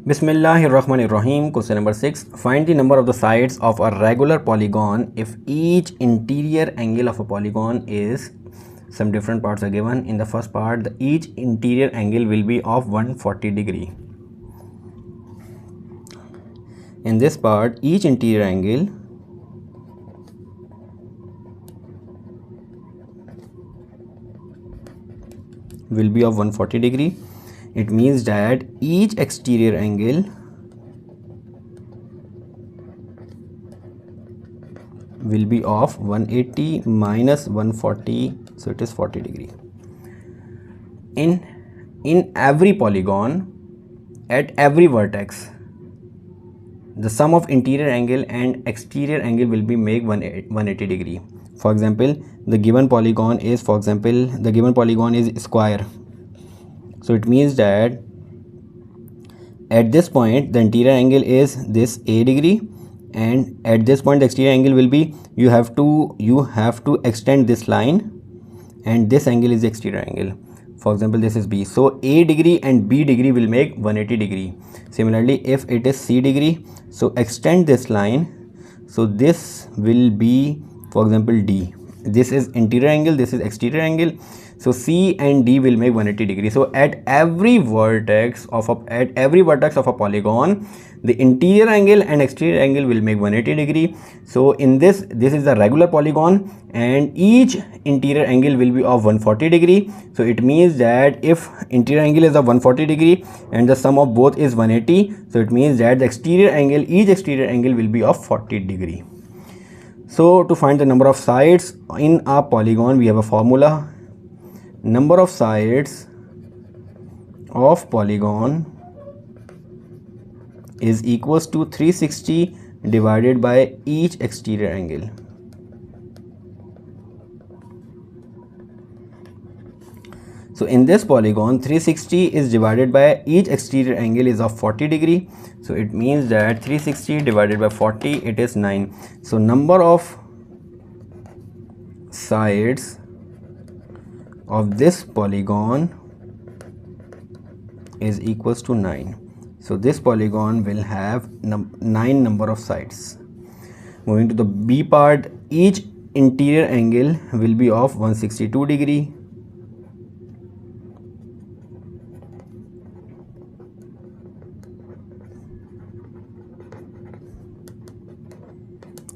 Bismillahirrahmanirrahim. Question number 6. Find the number of the sides of a regular polygon if each interior angle of a polygon is, some different parts are given. In the first part, each interior angle will be of 140 degree. In this part, each interior angle will be of 140 degree. It means that each exterior angle will be of 180 minus 140, so it is 40 degree. In every polygon, at every vertex, the sum of interior angle and exterior angle will be make 180 degree. For example, the given polygon is square. So it means that at this point the interior angle is this A degree, and at this point the exterior angle will be, you have to extend this line, and this angle is the exterior angle. For example, this is B, so A degree and B degree will make 180 degree. Similarly, if it is C degree, so extend this line, so this will be, for example, D. This is interior angle, this is exterior angle, so C and D will make 180 degree. So at every vertex of a polygon, the interior angle and exterior angle will make 180 degree. So in this is the regular polygon, and each interior angle will be of 140 degree. So it means that if interior angle is of 140 degree and the sum of both is 180, so it means that each exterior angle will be of 40 degree. So to find the number of sides in a polygon, we have a formula. Number of sides of polygon is equals to 360 divided by each exterior angle. So in this polygon, 360 is divided by each exterior angle is of 40 degree. So it means that 360 divided by 40, it is 9. So number of sides of this polygon is equals to 9. So this polygon will have 9 number of sides. Moving to the B part, each interior angle will be of 162 degree.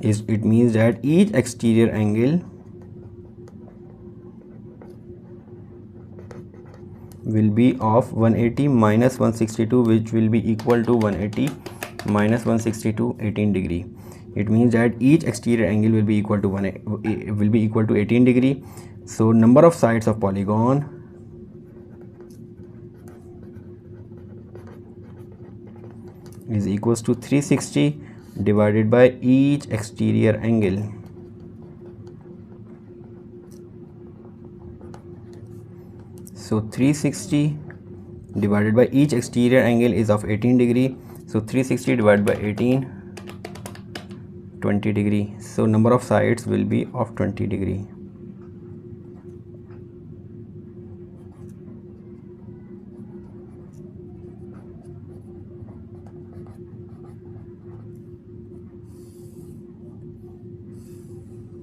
It means that each exterior angle will be of 180 minus 162, which will be equal to 180 minus 162, 18 degree. It means that each exterior angle will be equal to 18 degree. So number of sides of polygon is equals to 360 divided by each exterior angle. So 360 divided by each exterior angle is of 18 degree. So 360 divided by 18, 20 degree. So number of sides will be of 20 degree.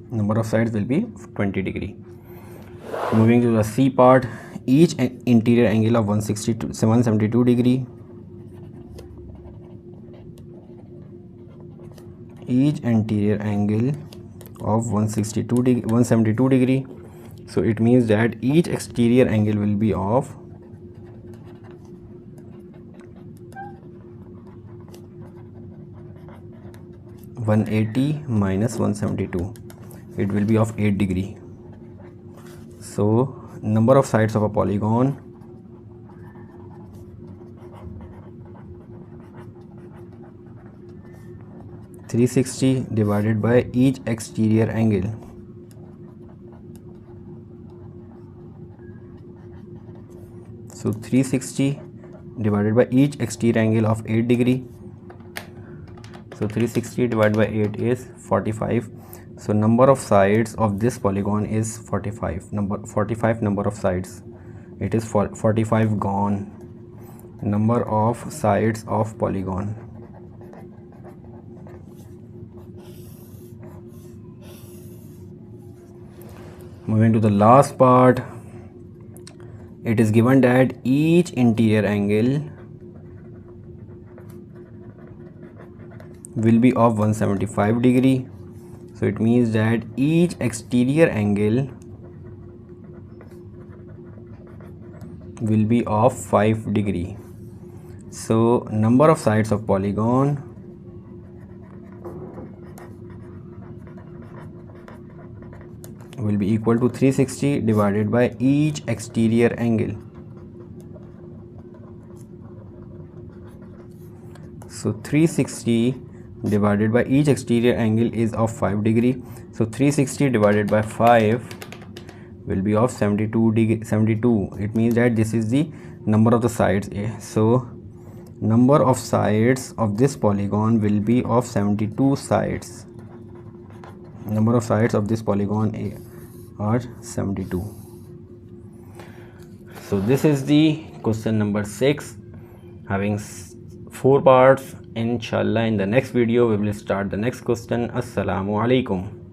Number of sides will be 20 degree. Moving to the C part, each interior angle of 172 degree. Each interior angle of 172 degree. So it means that each exterior angle will be of 180 minus 172. It will be of 8 degree. So number of sides of a polygon (360) divided by each exterior angle. So 360 divided by each exterior angle of 8 degree. So 360 divided by 8 is 45. So number of sides of this polygon is 45. 45 number of sides. It is 45 gone. number of sides of polygon. Moving to the last part, it is given that each interior angle will be of 175 degree. So it means that each exterior angle will be of 5 degree. So number of sides of polygon will be equal to 360 divided by each exterior angle. So 360 divided by each exterior angle is of 5 degree. So 360 divided by 5 will be of 72 degree. 72. It means that this is the number of the sides. So number of sides of this polygon will be of 72 sides. Number of sides of this polygon are 72. So this is the question number 6, having 4 parts. Inshallah in the next video we will start the next question. Assalamu alaikum.